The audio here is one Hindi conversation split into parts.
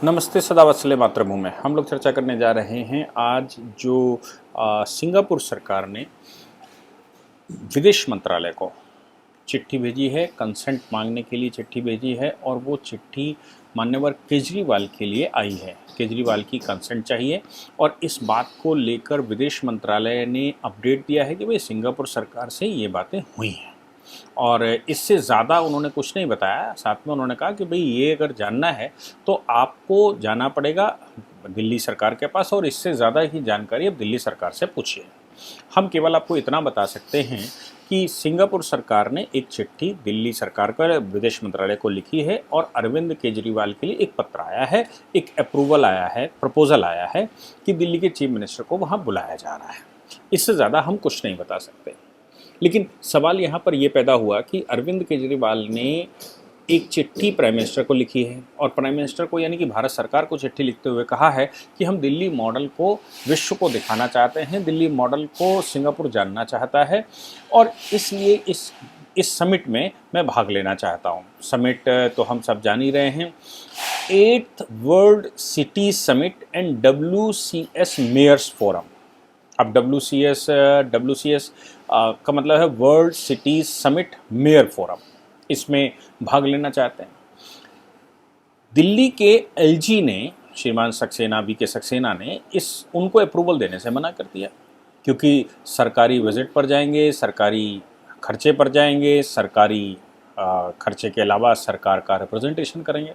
नमस्ते सदा वत्सले मातृभूमि में हम लोग चर्चा करने जा रहे हैं आज जो सिंगापुर सरकार ने विदेश मंत्रालय को चिट्ठी भेजी है, कंसेंट मांगने के लिए चिट्ठी भेजी है और वो चिट्ठी मान्यवर केजरीवाल के लिए आई है। केजरीवाल की कंसेंट चाहिए और इस बात को लेकर विदेश मंत्रालय ने अपडेट दिया है कि भाई सिंगापुर सरकार से ये बातें हुई हैं और इससे ज़्यादा उन्होंने कुछ नहीं बताया। साथ में उन्होंने कहा कि भाई ये अगर जानना है तो आपको जाना पड़ेगा दिल्ली सरकार के पास और इससे ज़्यादा ही जानकारी अब दिल्ली सरकार से पूछिए। हम केवल आपको इतना बता सकते हैं कि सिंगापुर सरकार ने एक चिट्ठी दिल्ली सरकार को विदेश मंत्रालय को लिखी है और अरविंद केजरीवाल के लिए एक पत्र आया है, एक अप्रूवल आया है, प्रपोजल आया है कि दिल्ली के चीफ मिनिस्टर को वहाँ बुलाया जा रहा है। इससे ज़्यादा हम कुछ नहीं बता सकते। लेकिन सवाल यहाँ पर यह पैदा हुआ कि अरविंद केजरीवाल ने एक चिट्ठी प्राइम मिनिस्टर को लिखी है और प्राइम मिनिस्टर को यानी कि भारत सरकार को चिट्ठी लिखते हुए कहा है कि हम दिल्ली मॉडल को विश्व को दिखाना चाहते हैं, दिल्ली मॉडल को सिंगापुर जानना चाहता है और इसलिए इस समिट में मैं भाग लेना चाहता हूँ। समिट तो हम सब जान ही रहे हैं, 8th world city summit and WCS mayors forum. अब WCS का मतलब है world city summit mayor forum, इसमें भाग लेना चाहते हैं। दिल्ली के LG ने, श्रीमान सक्सेना, BK सक्सेना ने उनको अप्रूवल देने से मना कर दिया क्योंकि सरकारी विजिट पर जाएंगे, सरकारी खर्चे पर जाएंगे, सरकारी खर्चे के अलावा सरकार का रिप्रेजेंटेशन करेंगे।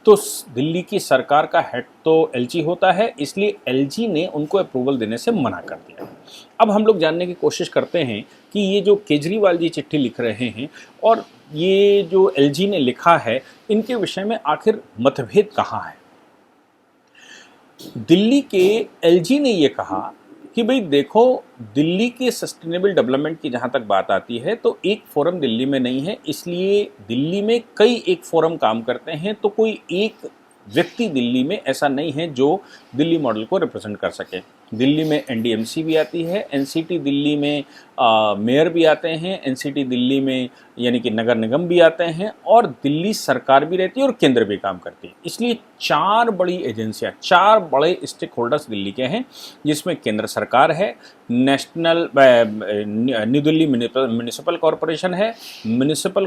तो दिल्ली की सरकार का हेड तो LG होता है, इसलिए LG ने उनको अप्रूवल देने से मना कर दिया। अब हम लोग जानने की कोशिश करते हैं कि ये जो केजरीवाल जी चिट्ठी लिख रहे हैं और ये जो LG ने लिखा है, इनके विषय में आखिर मतभेद कहाँ है। दिल्ली के LG ने ये कहा कि भाई देखो, दिल्ली के सस्टेनेबल डेवलपमेंट की जहाँ तक बात आती है तो एक फोरम दिल्ली में नहीं है, इसलिए दिल्ली में कई एक फोरम काम करते हैं, तो कोई एक व्यक्ति दिल्ली में ऐसा नहीं है जो दिल्ली मॉडल को रिप्रेजेंट कर सके। दिल्ली में NDMC भी आती है, NCT दिल्ली में मेयर भी आते हैं, NCT दिल्ली में यानी कि नगर निगम भी आते हैं और दिल्ली सरकार भी रहती है और केंद्र भी काम करती है। इसलिए 4 बड़ी एजेंसियां, 4 बड़े स्टेक होल्डर्स दिल्ली के हैं, जिसमें केंद्र सरकार है, national new Delhi municipal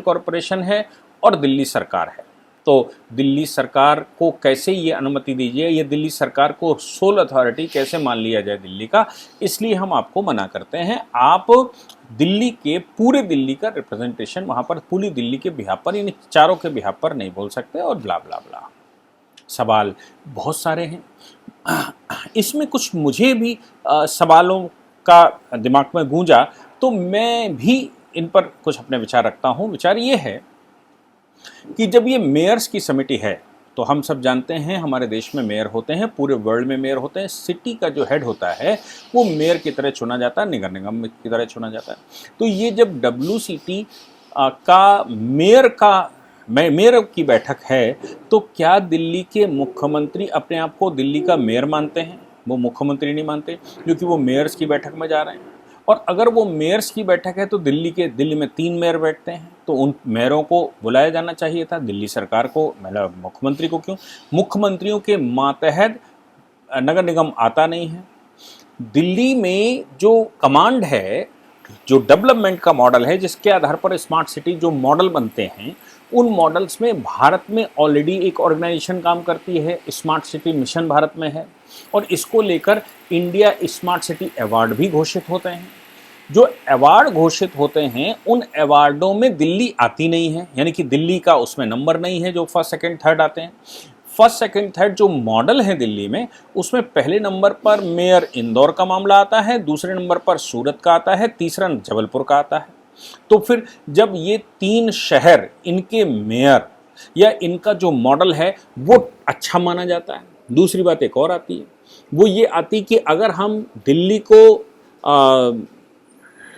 corporation है और दिल्ली सरकार है। तो दिल्ली सरकार को कैसे ये अनुमति दीजिए, ये दिल्ली सरकार को सोल अथॉरिटी कैसे मान लिया जाए दिल्ली का, इसलिए हम आपको मना करते हैं। आप दिल्ली के पूरे दिल्ली का रिप्रेजेंटेशन वहाँ पर पूरी दिल्ली के बिहाफ पर, यानी चारों के बिहाफ पर नहीं बोल सकते और ब्ला ब्ला ब्ला। सवाल बहुत सारे हैं, इसमें कुछ मुझे भी सवालों का दिमाग में गूंजा तो मैं भी इन पर कुछ अपने विचार रखता हूँ। विचार ये है कि जब ये मेयर्स की समिति है तो हम सब जानते हैं हमारे देश में मेयर होते हैं, पूरे वर्ल्ड में मेयर होते हैं। सिटी का जो हेड होता है वो मेयर की तरह चुना जाता है, नगर निगम की तरह चुना जाता है। तो ये जब WCT का मेयर की बैठक है तो क्या दिल्ली के मुख्यमंत्री अपने आप को दिल्ली का मेयर मानते हैं? वो मुख्यमंत्री नहीं मानते क्योंकि वो मेयर्स की बैठक में जा रहे हैं। और अगर वो मेयर्स की बैठक है तो दिल्ली में 3 मेयर बैठते हैं, तो उन मेयरों को बुलाया जाना चाहिए था, दिल्ली सरकार को, मतलब मुख्यमंत्री को क्यों? मुख्यमंत्रियों के मातहत नगर निगम आता नहीं है। दिल्ली में जो कमांड है, जो डेवलपमेंट का मॉडल है, जिसके आधार पर स्मार्ट सिटी जो मॉडल बनते हैं, उन मॉडल्स में भारत में ऑलरेडी एक ऑर्गेनाइजेशन काम करती है, स्मार्ट सिटी मिशन भारत में है और इसको लेकर इंडिया स्मार्ट सिटी अवार्ड भी घोषित होते हैं। जो अवार्ड घोषित होते हैं उन अवार्डों में दिल्ली आती नहीं है, यानी कि दिल्ली का उसमें नंबर नहीं है जो फर्स्ट सेकंड थर्ड आते हैं। फर्स्ट सेकंड थर्ड जो मॉडल है दिल्ली में, उसमें पहले नंबर पर मेयर इंदौर का मामला आता है, दूसरे नंबर पर सूरत का आता है, तीसरा जबलपुर का आता है। तो फिर जब ये 3 शहर, इनके मेयर या इनका जो मॉडल है वो अच्छा माना जाता है। दूसरी बात एक और आती है, वो ये आती कि अगर हम दिल्ली को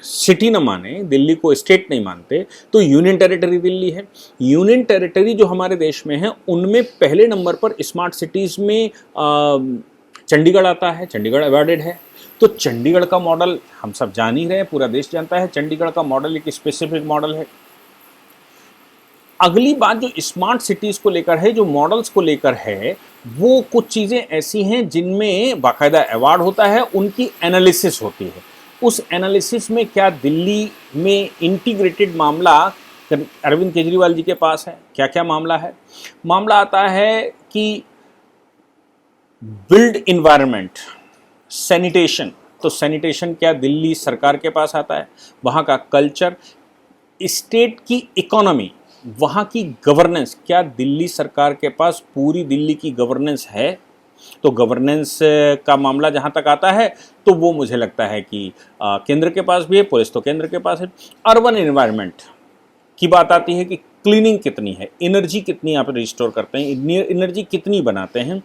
सिटी न माने, दिल्ली को स्टेट नहीं मानते, तो यूनियन टेरिटरी दिल्ली है। यूनियन टेरिटरी जो हमारे देश में है उनमें पहले नंबर पर स्मार्ट सिटीज़ में चंडीगढ़ आता है, चंडीगढ़ अवार्डेड है। तो चंडीगढ़ का मॉडल हम सब जान ही रहे हैं, पूरा देश जानता है, चंडीगढ़ का मॉडल एक स्पेसिफिक मॉडल है। अगली बात जो स्मार्ट सिटीज़ को लेकर है, जो मॉडल्स को लेकर है, वो कुछ चीज़ें ऐसी हैं जिनमें बाकायदा अवार्ड होता है, उनकी एनालिसिस होती है। उस एनालिसिस में क्या दिल्ली में इंटीग्रेटेड मामला अरविंद केजरीवाल जी के पास है? क्या क्या मामला है? मामला आता है कि बिल्ड इन्वायरमेंट, सैनिटेशन, तो सैनिटेशन क्या दिल्ली सरकार के पास आता है? वहाँ का कल्चर, स्टेट की इकोनॉमी, वहाँ की गवर्नेंस, क्या दिल्ली सरकार के पास पूरी दिल्ली की गवर्नेंस है? तो गवर्नेंस का मामला जहाँ तक आता है तो वो मुझे लगता है कि केंद्र के पास भी है, पुलिस तो केंद्र के पास है। अर्बन एनवायरनमेंट की बात आती है कि क्लीनिंग कितनी है, एनर्जी कितनी आप रिस्टोर करते हैं, एनर्जी कितनी बनाते हैं,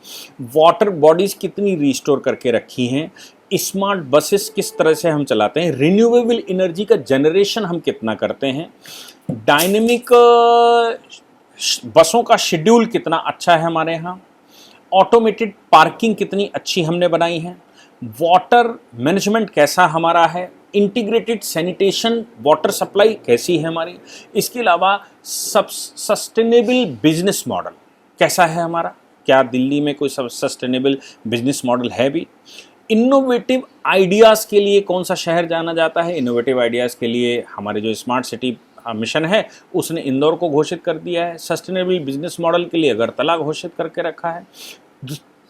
वाटर बॉडीज़ कितनी रिस्टोर करके रखी हैं, स्मार्ट बसेस किस तरह से हम चलाते हैं, रिन्यूएबल एनर्जी का जनरेशन हम कितना करते हैं, डायनेमिक बसों का शेड्यूल कितना अच्छा है हमारे यहाँ, ऑटोमेटेड पार्किंग कितनी अच्छी हमने बनाई है, वाटर मैनेजमेंट कैसा हमारा है, इंटीग्रेटेड सैनिटेशन वाटर सप्लाई कैसी है हमारी, इसके अलावा सब सस्टेनेबल बिजनेस मॉडल कैसा है हमारा, क्या दिल्ली में कोई सस्टेनेबल बिजनेस मॉडल है भी, इनोवेटिव आइडियाज़ के लिए कौन सा शहर जाना जाता है, इनोवेटिव आइडियाज़ के लिए हमारे जो स्मार्ट सिटी मिशन है उसने इंदौर को घोषित कर दिया है, सस्टेनेबल बिजनेस मॉडल के लिए अगरतला घोषित करके रखा है।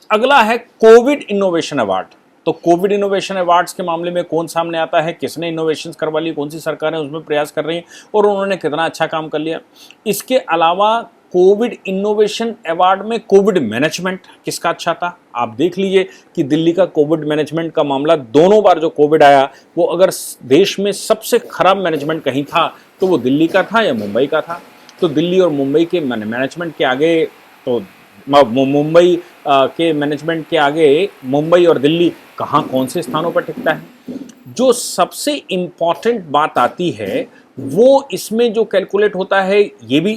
अगला है कोविड इनोवेशन अवार्ड। तो कोविड इनोवेशन अवार्ड्स के मामले में कौन सामने आता है, किसने इनोवेशंस करवा ली, कौन सी सरकारें उसमें प्रयास कर रही हैं और उन्होंने कितना अच्छा काम कर लिया। इसके अलावा कोविड इनोवेशन अवार्ड में कोविड मैनेजमेंट किसका अच्छा था? आप देख लीजिए कि दिल्ली का कोविड मैनेजमेंट का मामला, दोनों बार जो कोविड आया वो अगर देश में सबसे खराब मैनेजमेंट कहीं था तो वो दिल्ली का था या मुंबई का था। तो दिल्ली और मुंबई के मैनेजमेंट के आगे, तो मुंबई के मैनेजमेंट के आगे मुंबई और दिल्ली कहाँ कौन से स्थानों पर टिकता है। जो सबसे इम्पॉर्टेंट बात आती है वो इसमें जो कैलकुलेट होता है, ये भी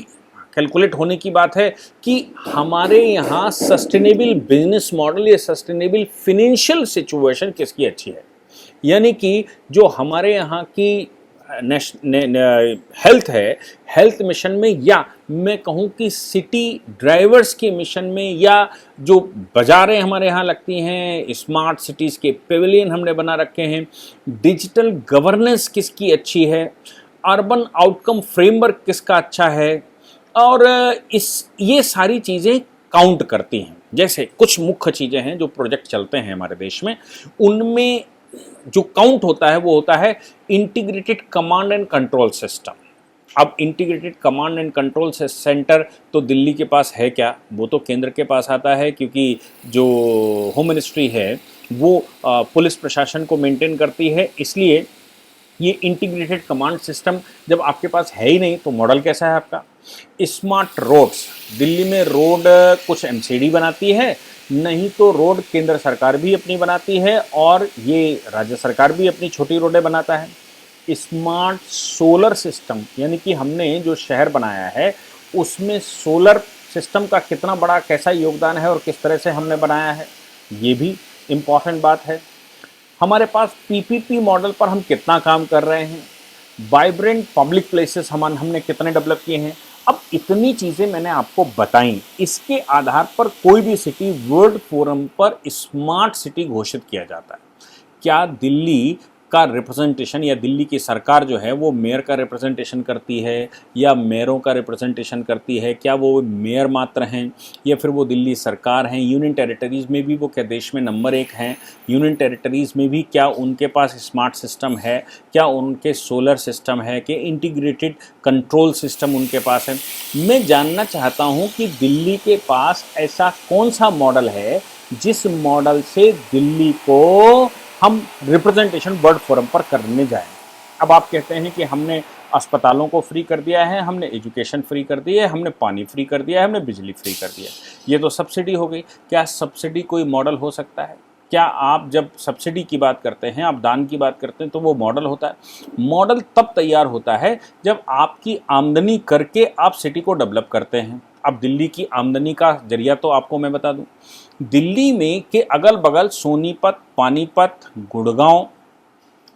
कैलकुलेट होने की बात है कि हमारे यहाँ सस्टेनेबल बिजनेस मॉडल या सस्टेनेबल फिनेंशियल सिचुएशन किसकी अच्छी है। यानी कि जो हमारे यहाँ की हेल्थ है, हेल्थ मिशन में, या मैं कहूँ कि सिटी ड्राइवर्स के मिशन में, या जो बाज़ारें हमारे यहाँ लगती हैं, स्मार्ट सिटीज़ के पेविलियन हमने बना रखे हैं, डिजिटल गवर्नेंस किसकी अच्छी है, अर्बन आउटकम फ्रेमवर्क किसका अच्छा है, और ये सारी चीज़ें काउंट करती हैं। जैसे कुछ मुख्य चीज़ें हैं जो प्रोजेक्ट चलते हैं हमारे देश में, उनमें जो काउंट होता है वो होता है integrated command and control system. अब integrated command and control centre तो दिल्ली के पास है क्या? वो तो केंद्र के पास आता है, क्योंकि जो होम मिनिस्ट्री है वो पुलिस प्रशासन को मेंटेन करती है। इसलिए ये इंटीग्रेटेड कमांड सिस्टम जब आपके पास है ही नहीं तो मॉडल कैसा है आपका? स्मार्ट रोड्स, दिल्ली में रोड कुछ एमसीडी बनाती है, नहीं तो रोड केंद्र सरकार भी अपनी बनाती है और ये राज्य सरकार भी अपनी छोटी रोडें बनाता है। स्मार्ट सोलर सिस्टम, यानी कि हमने जो शहर बनाया है उसमें सोलर सिस्टम का कितना बड़ा कैसा योगदान है और किस तरह से हमने बनाया है, ये भी इम्पॉर्टेंट बात है। हमारे पास पीपीपी मॉडल पर हम कितना काम कर रहे हैं, वाइब्रेंट पब्लिक प्लेसेस हमने कितने डेवलप किए हैं। अब इतनी चीज़ें मैंने आपको बताई, इसके आधार पर कोई भी सिटी वर्ल्ड फोरम पर स्मार्ट सिटी घोषित किया जाता है। क्या दिल्ली का रिप्रेजेंटेशन या दिल्ली की सरकार जो है वो मेयर का रिप्रेजेंटेशन करती है या मेयरों का रिप्रेजेंटेशन करती है? क्या वो मेयर मात्र हैं या फिर वो दिल्ली सरकार हैं? यूनियन टेरिटरीज़ में भी वो क्या देश में नंबर 1 हैं? यूनियन टेरिटरीज़ में भी क्या उनके पास स्मार्ट सिस्टम है? क्या उनके सोलर सिस्टम है? कि इंटीग्रेटेड कंट्रोल सिस्टम उनके पास है? मैं जानना चाहता हूँ कि दिल्ली के पास ऐसा कौन सा मॉडल है जिस मॉडल से दिल्ली को हम रिप्रेजेंटेशन वर्ल्ड फोरम पर करने जाएं। अब आप कहते हैं कि हमने अस्पतालों को फ्री कर दिया है, हमने एजुकेशन फ्री कर दी है, हमने पानी फ्री कर दिया है, हमने बिजली फ्री कर दिया, ये तो सब्सिडी हो गई। क्या सब्सिडी कोई मॉडल हो सकता है? क्या आप जब सब्सिडी की बात करते हैं, आप दान की बात करते हैं, तो वो मॉडल होता है? मॉडल तब तैयार होता है जब आपकी आमदनी करके आप सिटी को डेवलप करते हैं। अब दिल्ली की आमदनी का जरिया तो आपको मैं बता दूं, दिल्ली में के अगल बगल सोनीपत, पानीपत, गुड़गांव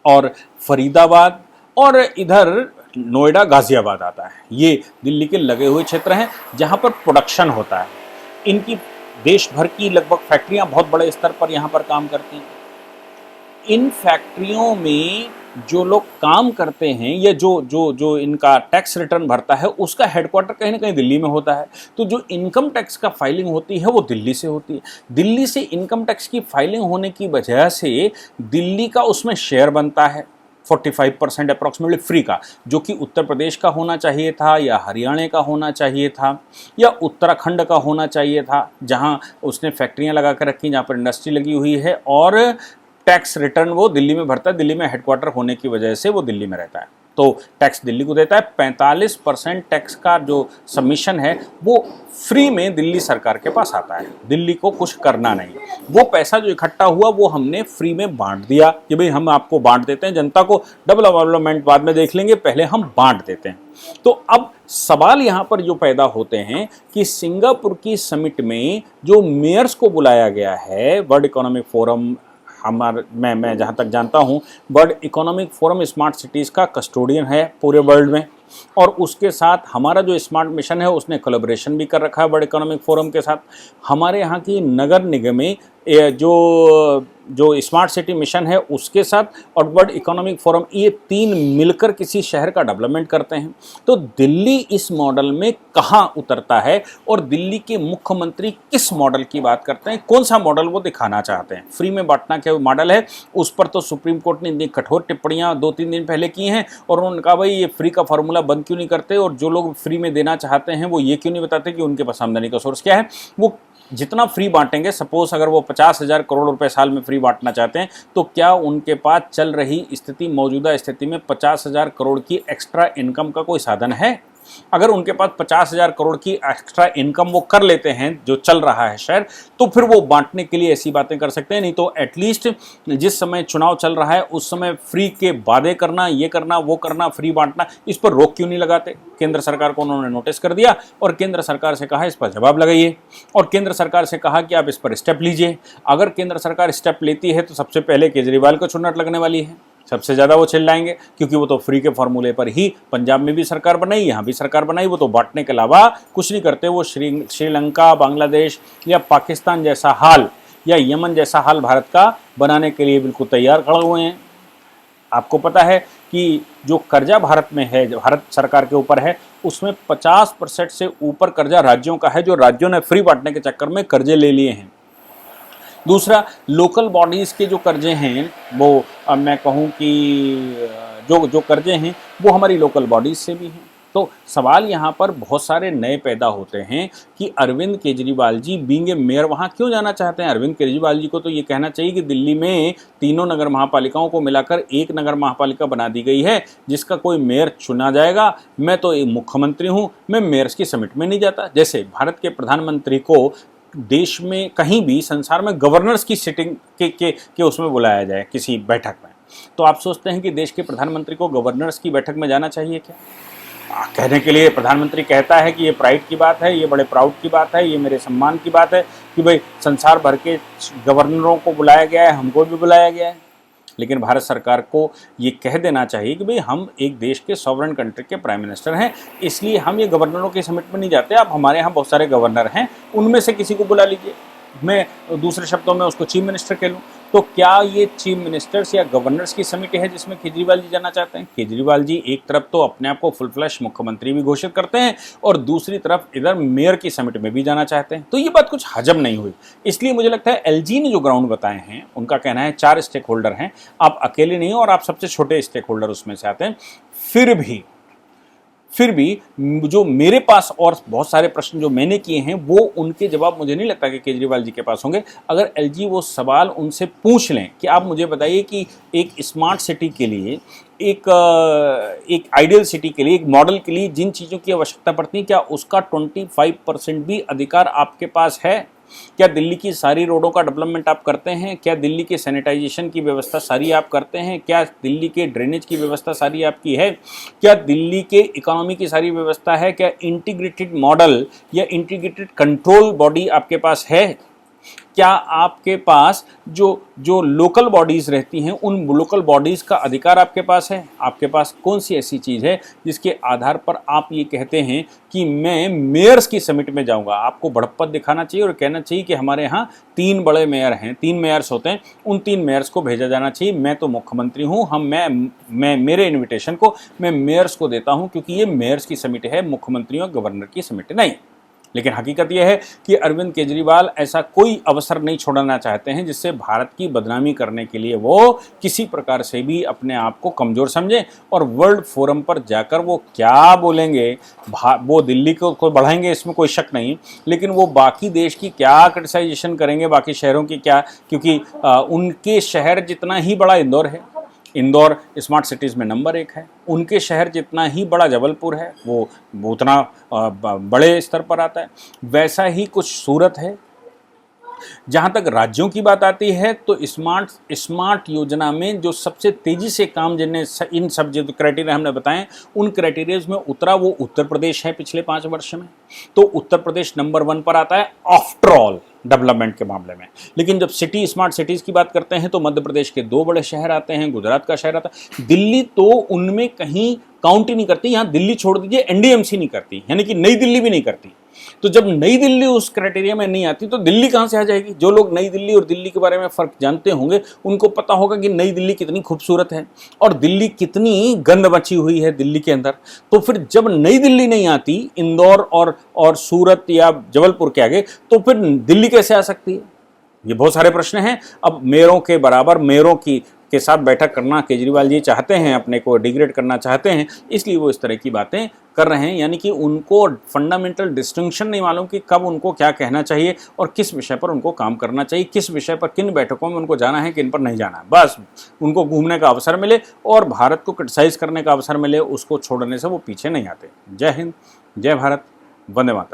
और फरीदाबाद और इधर नोएडा, गाजियाबाद आता है। ये दिल्ली के लगे हुए क्षेत्र हैं जहाँ पर प्रोडक्शन होता है। इनकी देश भर की लगभग फैक्ट्रियाँ बहुत बड़े स्तर पर यहाँ पर काम करती हैं। इन फैक्ट्रियों में जो लोग काम करते हैं या जो जो जो इनका टैक्स रिटर्न भरता है, उसका हेडक्वार्टर कहीं ना कहीं दिल्ली में होता है। तो जो इनकम टैक्स का फाइलिंग होती है वो दिल्ली से होती है। दिल्ली से इनकम टैक्स की फाइलिंग होने की वजह से दिल्ली का उसमें शेयर बनता है 45% अप्रॉक्सीमेटली फ्री का, जो कि उत्तर प्रदेश का होना चाहिए था या हरियाणा का होना चाहिए था या उत्तराखंड का होना चाहिए था, जहां उसने फैक्ट्रियां लगा कर रखी, जहां पर इंडस्ट्री लगी हुई है, और टैक्स रिटर्न वो दिल्ली में भरता है। दिल्ली में हेडक्वार्टर होने की वजह से वो दिल्ली में रहता है, तो टैक्स दिल्ली को देता है। 45% टैक्स का जो सबमिशन है वो फ्री में दिल्ली सरकार के पास आता है, दिल्ली को कुछ करना नहीं। वो पैसा जो इकट्ठा हुआ वो हमने फ्री में बांट दिया कि भाई हम आपको बांट देते हैं, जनता को डबल डेवलपमेंट बाद में देख लेंगे, पहले हम बांट देते हैं। तो अब सवाल यहाँ पर जो पैदा होते हैं कि सिंगापुर की समिट में जो मेयर्स को बुलाया गया है, वर्ल्ड इकोनॉमिक फोरम, मैं जहाँ तक जानता हूँ world economic forum smart cities का कस्टोडियन है पूरे वर्ल्ड में, और उसके साथ हमारा जो स्मार्ट मिशन है उसने कोलैबोरेशन भी कर रखा है वर्ल्ड इकोनॉमिक फोरम के साथ। हमारे यहाँ की नगर निगमें जो स्मार्ट सिटी मिशन है उसके साथ और वर्ल्ड इकोनॉमिक फोरम, ये तीन मिलकर किसी शहर का डेवलपमेंट करते हैं। तो दिल्ली इस मॉडल में कहाँ उतरता है और दिल्ली के मुख्यमंत्री किस मॉडल की बात करते हैं, कौन सा मॉडल वो दिखाना चाहते हैं? फ्री में बांटना क्या मॉडल है, उस पर तो सुप्रीम कोर्ट ने इतनी कठोर टिप्पणियां 2-3 दिन पहले की हैं, और उन्होंने कहा भाई ये फ्री का फार्मूला बंद क्यों नहीं करते, और जो लोग फ्री में देना चाहते हैं वो ये क्यों नहीं बताते कि उनके पास आमदनी का सोर्स क्या है। वो जितना फ्री बांटेंगे, सपोज अगर वो 50,000 करोड़ रुपए साल में फ्री बांटना चाहते हैं, तो क्या उनके पास चल रही स्थिति, मौजूदा स्थिति में 50,000 करोड़ की एक्स्ट्रा इनकम का कोई साधन है? अगर उनके पास 50,000 करोड़ की एक्स्ट्रा इनकम वो कर लेते हैं, जो चल रहा है शहर, तो फिर वो बांटने के लिए ऐसी बातें कर सकते हैं। नहीं तो एटलीस्ट जिस समय चुनाव चल रहा है उस समय फ्री के वादे करना, ये करना, वो करना, फ्री बांटना, इस पर रोक क्यों नहीं लगाते? केंद्र सरकार को उन्होंने नोटिस कर दिया और केंद्र सरकार से कहा इस पर जवाब लगाइए, और केंद्र सरकार से कहा कि आप इस पर स्टेप लीजिए। अगर केंद्र सरकार स्टेप लेती है तो सबसे पहले केजरीवाल को चुनौती लगने वाली है, सबसे ज़्यादा वो चिल्लाएंगे, क्योंकि वो तो फ्री के फार्मूले पर ही पंजाब में भी सरकार बनाई, यहाँ भी सरकार बनाई, वो तो बांटने के अलावा कुछ नहीं करते। वो श्रीलंका, बांग्लादेश या पाकिस्तान जैसा हाल या यमन जैसा हाल भारत का बनाने के लिए बिल्कुल तैयार खड़े हुए हैं। आपको पता है कि जो कर्जा भारत में है, जो भारत सरकार के ऊपर है, उसमें 50% से ऊपर कर्जा राज्यों का है, जो राज्यों ने फ्री बांटने के चक्कर में कर्जे ले लिए हैं। दूसरा, लोकल बॉडीज़ के जो कर्जे हैं वो मैं कहूँ कि जो कर्जे हैं वो हमारी लोकल बॉडीज़ से भी हैं। तो सवाल यहाँ पर बहुत सारे नए पैदा होते हैं कि Arvind Kejriwal ji being a mayor वहाँ क्यों जाना चाहते हैं। अरविंद केजरीवाल जी को तो ये कहना चाहिए कि दिल्ली में तीनों नगर महापालिकाओं को मिलाकर एक नगर महापालिका बना दी गई है जिसका कोई मेयर चुना जाएगा। मैं तो एक मुख्यमंत्री हूँ, मैं मेयर्स की समिट में नहीं जाता। जैसे भारत के प्रधानमंत्री को देश में कहीं भी संसार में गवर्नर्स की सिटिंग के उसमें बुलाया जाए किसी बैठक में, तो आप सोचते हैं कि देश के प्रधानमंत्री को गवर्नर्स की बैठक में जाना चाहिए क्या? कहने के लिए प्रधानमंत्री कहता है कि ये प्राइड की बात है, ये बड़े प्राउड की बात है, ये मेरे सम्मान की बात है कि भाई संसार भर के गवर्नरों को बुलाया गया है, हमको भी बुलाया गया है। लेकिन भारत सरकार को ये कह देना चाहिए कि भाई हम एक देश के सॉवरेन कंट्री के प्राइम मिनिस्टर हैं, इसलिए हम ये गवर्नरों के समिट में नहीं जाते। आप हमारे यहाँ बहुत सारे गवर्नर हैं, उनमें से किसी को बुला लीजिए। मैं दूसरे शब्दों में उसको चीफ मिनिस्टर कह लूँ। तो क्या ये चीफ मिनिस्टर्स या गवर्नर्स की समिति है जिसमें केजरीवाल जी जाना चाहते हैं? केजरीवाल जी एक तरफ तो अपने आप को फुल फ्लैश मुख्यमंत्री भी घोषित करते हैं और दूसरी तरफ इधर मेयर की समिट में भी जाना चाहते हैं। तो ये बात कुछ हजम नहीं हुई। इसलिए मुझे लगता है एलजी ने जो ग्राउंड बताए हैं, उनका कहना है 4 स्टेक होल्डर हैं, आप अकेले नहीं हो और आप सबसे छोटे स्टेक होल्डर उसमें से आते हैं। फिर भी जो मेरे पास और बहुत सारे प्रश्न जो मैंने किए हैं वो उनके जवाब मुझे नहीं लगता कि केजरीवाल जी के पास होंगे। अगर एलजी वो सवाल उनसे पूछ लें कि आप मुझे बताइए कि एक स्मार्ट सिटी के लिए, एक आइडियल सिटी के लिए, एक मॉडल के लिए जिन चीज़ों की आवश्यकता पड़ती है, क्या उसका 25% भी अधिकार आपके पास है? क्या दिल्ली की सारी रोडों का डेवलपमेंट आप करते हैं? क्या दिल्ली के सैनिटाइजेशन की व्यवस्था सारी आप करते हैं? क्या दिल्ली के ड्रेनेज की व्यवस्था सारी आपकी है? क्या दिल्ली के इकोनॉमी की सारी व्यवस्था है? क्या इंटीग्रेटेड मॉडल या इंटीग्रेटेड कंट्रोल बॉडी आपके पास है? क्या आपके पास जो जो लोकल बॉडीज़ रहती हैं उन लोकल बॉडीज़ का अधिकार आपके पास है? आपके पास कौन सी ऐसी चीज़ है जिसके आधार पर आप ये कहते हैं कि मैं मेयर्स की समिट में जाऊंगा? आपको बड़प्पन दिखाना चाहिए और कहना चाहिए कि हमारे यहाँ 3 बड़े मेयर हैं, 3 मेयर्स होते हैं, उन 3 मेयर्स को भेजा जाना चाहिए। मैं तो मुख्यमंत्री हूँ, मैं मेरे इन्विटेशन को मैं मेयर्स को देता हूँ, क्योंकि ये मेयर्स की समिट है, मुख्यमंत्रियों गवर्नर की समिट नहीं। लेकिन हकीकत यह है कि अरविंद केजरीवाल ऐसा कोई अवसर नहीं छोड़ना चाहते हैं जिससे भारत की बदनामी करने के लिए वो किसी प्रकार से भी अपने आप को कमज़ोर समझें। और वर्ल्ड फोरम पर जाकर वो क्या बोलेंगे, वो दिल्ली को बढ़ाएंगे, इसमें कोई शक नहीं, लेकिन वो बाकी देश की क्या क्रिटिसाइजेशन करेंगे, बाकी शहरों की क्या, क्योंकि उनके शहर जितना ही बड़ा इंदौर है, इंदौर स्मार्ट सिटीज़ में नंबर 1 है, उनके शहर जितना ही बड़ा जबलपुर है वो उतना बड़े स्तर पर आता है, वैसा ही कुछ सूरत है। जहाँ तक राज्यों की बात आती है तो स्मार्ट योजना में जो सबसे तेज़ी से काम जिन्हें इन सब जो क्राइटेरिया हमने बताएं उन क्राइटेरियाज में उतरा वो उत्तर प्रदेश है पिछले 5 वर्ष में। तो उत्तर प्रदेश नंबर 1 पर आता है आफ्टर ऑल डेवलपमेंट के मामले में। लेकिन जब स्मार्ट सिटीज़ की बात करते हैं तो मध्य प्रदेश के 2 बड़े शहर आते हैं, गुजरात का शहर आता है, दिल्ली तो उनमें कहीं काउंट ही नहीं करती। यहाँ दिल्ली छोड़ दीजिए, एनडीएमसी नहीं करती, यानी कि नई दिल्ली भी नहीं करती। तो जब नई दिल्ली उस क्राइटेरिया में नहीं आती तो दिल्ली कहाँ से आ जाएगी? जो लोग नई दिल्ली और दिल्ली के बारे में फ़र्क जानते होंगे उनको पता होगा कि नई दिल्ली कितनी खूबसूरत है और दिल्ली कितनी गंद मची हुई है दिल्ली के अंदर। तो फिर जब नई दिल्ली नहीं आती इंदौर और सूरत या जबलपुर के आगे, तो फिर दिल्ली कैसे आ सकती है? ये बहुत सारे प्रश्न हैं। अब मेयरों के बराबर मेयरों के साथ बैठक करना केजरीवाल जी चाहते हैं, अपने को डिग्रेड करना चाहते हैं, इसलिए वो इस तरह की बातें कर रहे हैं। यानी कि उनको फंडामेंटल डिस्टिंक्शन नहीं मालूम कि कब उनको क्या कहना चाहिए और किस विषय पर उनको काम करना चाहिए, किस विषय पर किन बैठकों में उनको जाना है, किन पर नहीं जाना है। बस उनको घूमने का अवसर मिले और भारत को क्रिटिसाइज करने का अवसर मिले, उसको छोड़ने से वो पीछे नहीं आते। जय हिंद, जय भारत, वंदे मातरम।